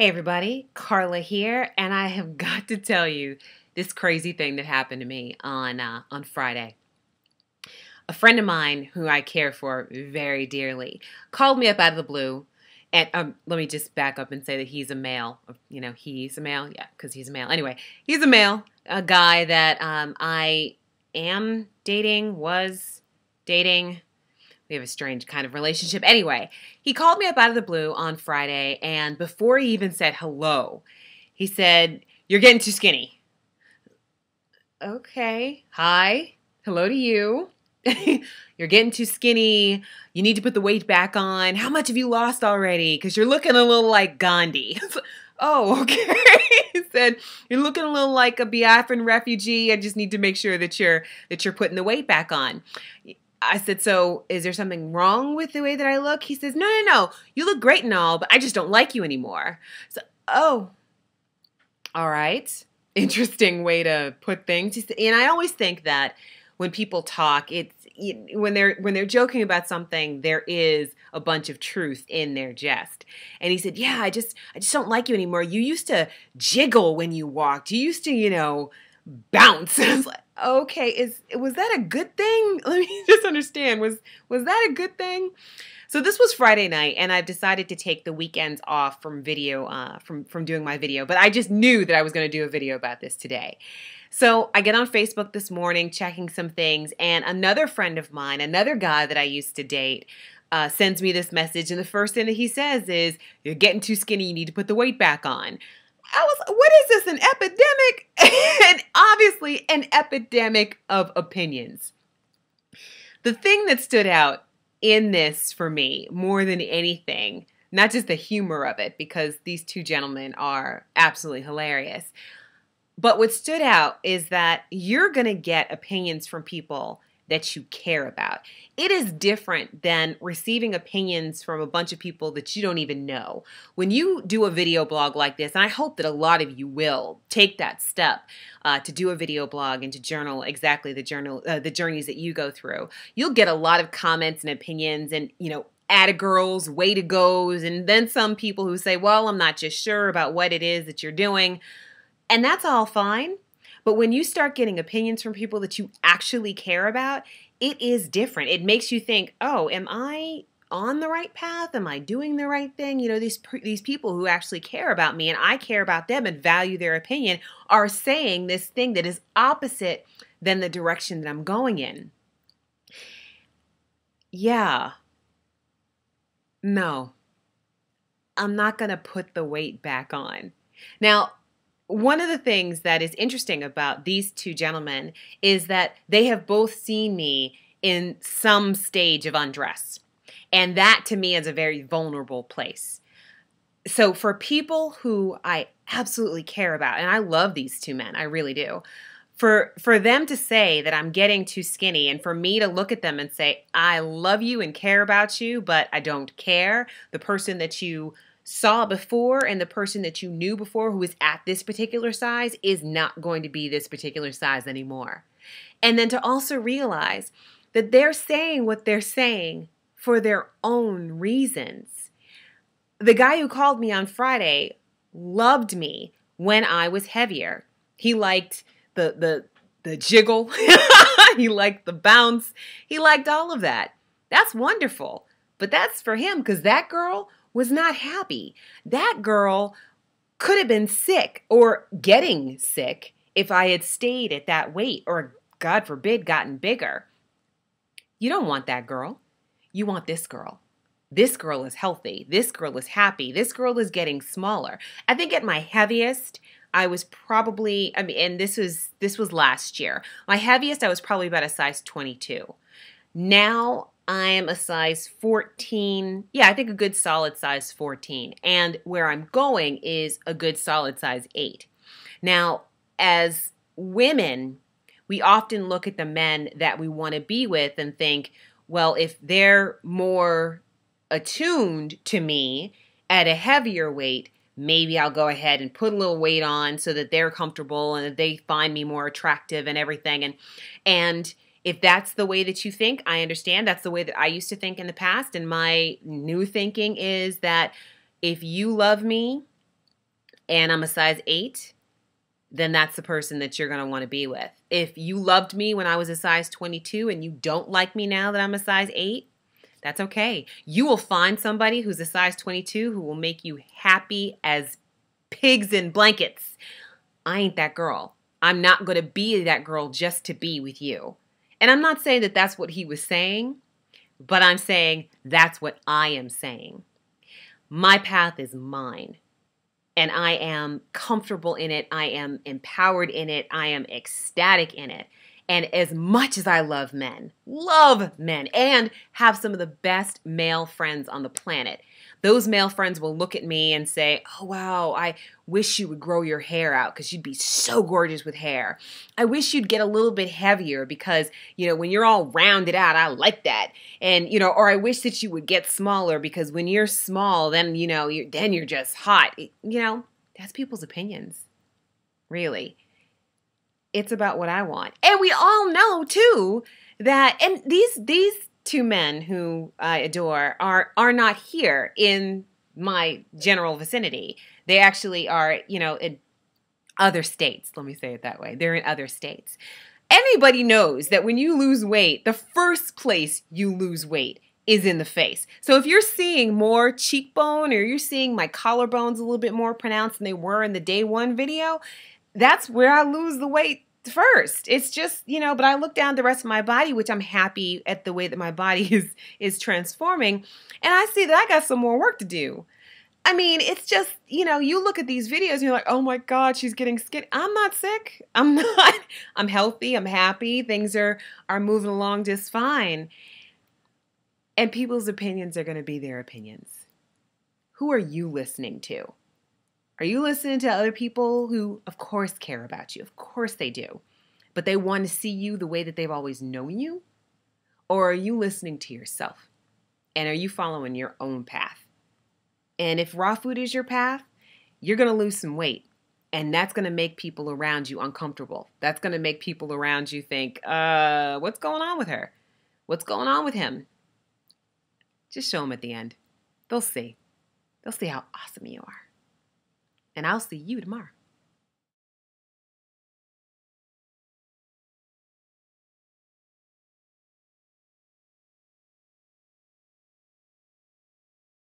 Hey everybody, Carla here, and I have got to tell you this crazy thing that happened to me on Friday. A friend of mine who I care for very dearly called me up out of the blue, and let me just back up and say that he's a male. You know, he's a male, yeah, because he's a male. Anyway, he's a male, a guy that I am dating, was dating. We have a strange kind of relationship. Anyway, he called me up out of the blue on Friday, and before he even said hello, he said, "You're getting too skinny." Okay. Hi. Hello to you. You're getting too skinny. You need to put the weight back on. How much have you lost already? Because you're looking a little like Gandhi. Oh, okay. He said, "You're looking a little like a Biafran refugee. I just need to make sure that you're putting the weight back on." I said, "So is there something wrong with the way that I look?" He says, No. You look great and all, but I just don't like you anymore." So, oh, all right. Interesting way to put things. And I always think that when people talk, when they're joking about something, there is a bunch of truth in their jest. And he said, "Yeah, I just don't like you anymore. You used to jiggle when you walked. You used to, bounce." I was like, "Okay, was that a good thing?" Let me just understand. Was that a good thing? So this was Friday night, and I've decided to take the weekends off from video, from doing my video. But I just knew that I was going to do a video about this today. So I get on Facebook this morning, checking some things, and another friend of mine, another guy that I used to date, sends me this message, and the first thing that he says is, "You're getting too skinny. You need to put the weight back on." I was, what is this, an epidemic? And obviously an epidemic of opinions. The thing that stood out in this for me more than anything, not just the humor of it, because these two gentlemen are absolutely hilarious, but what stood out is that you're going to get opinions from people that you care about. It is different than receiving opinions from a bunch of people that you don't even know. When you do a video blog like this, and I hope that a lot of you will take that step to do a video blog and to journal exactly the journeys that you go through, you'll get a lot of comments and opinions and, atta girls, way to goes, and then some people who say, "Well, I'm not just sure about what it is that you're doing." And that's all fine. But when you start getting opinions from people that you actually care about, it is different. It makes you think, "Oh, am I on the right path? Am I doing the right thing?" These people who actually care about me and I care about them and value their opinion are saying this thing that is opposite than the direction that I'm going in. Yeah. No. I'm not going to put the weight back on. Now, one of the things that is interesting about these two gentlemen is that they have both seen me in some stage of undress. And that to me is a very vulnerable place. So for people who I absolutely care about, and I love these two men, I really do, for them to say that I'm getting too skinny and for me to look at them and say, "I love you and care about you, but I don't care. The person that you saw before and the person that you knew before who is at this particular size is not going to be this particular size anymore." And then to also realize that they're saying what they're saying for their own reasons. The guy who called me on Friday loved me when I was heavier. He liked the jiggle. He liked the bounce. He liked all of that. That's wonderful. But that's for him because that girl was not happy. That girl could have been sick or getting sick if I had stayed at that weight or, God forbid, gotten bigger. You don't want that girl. You want this girl. This girl is healthy. This girl is happy. This girl is getting smaller. I think at my heaviest, I was probably, and this was last year. My heaviest, I was probably about a size 22. Now I am a size 14. Yeah, I think a good solid size 14. And where I'm going is a good solid size 8. Now, as women, we often look at the men that we want to be with and think, well, if they're more attuned to me at a heavier weight, maybe I'll go ahead and put a little weight on so that they're comfortable and that they find me more attractive and everything. And if that's the way that you think, I understand. That's the way that I used to think in the past. And my new thinking is that if you love me and I'm a size 8, then that's the person that you're going to want to be with. If you loved me when I was a size 22 and you don't like me now that I'm a size 8, that's okay. You will find somebody who's a size 22 who will make you happy as pigs in blankets. I ain't that girl. I'm not going to be that girl just to be with you. And I'm not saying that that's what he was saying, but I'm saying that's what I am saying. My path is mine. And I am comfortable in it. I am empowered in it. I am ecstatic in it. And as much as I love men, and have some of the best male friends on the planet, those male friends will look at me and say, oh, wow, I wish you would grow your hair out because you'd be so gorgeous with hair. I wish you'd get a little bit heavier because, when you're all rounded out, I like that. And, or I wish that you would get smaller because when you're small, then, you're just hot. That's people's opinions, really. It's about what I want. And we all know, too, that, and these two men who I adore are not here in my general vicinity. They actually are, in other states. Let me say it that way. They're in other states. Anybody knows that when you lose weight, the first place you lose weight is in the face. So if you're seeing more cheekbone or you're seeing my collarbones a little bit more pronounced than they were in the day 1 video, that's where I lose the weight first. It's just, but I look down the rest of my body, which I'm happy at the way that my body is transforming, and I see that I got some more work to do. I mean, it's just, you look at these videos and you're like, oh my God, she's getting skinny. I'm not sick. I'm not. I'm healthy. I'm happy. Things are moving along just fine. And people's opinions are going to be their opinions. Who are you listening to? Are you listening to other people who, of course, care about you? Of course they do. But they want to see you the way that they've always known you? Or are you listening to yourself? And are you following your own path? And if raw food is your path, you're going to lose some weight. And that's going to make people around you uncomfortable. That's going to make people around you think, what's going on with her? What's going on with him? Just show them at the end. They'll see. They'll see how awesome you are. And I'll see you tomorrow.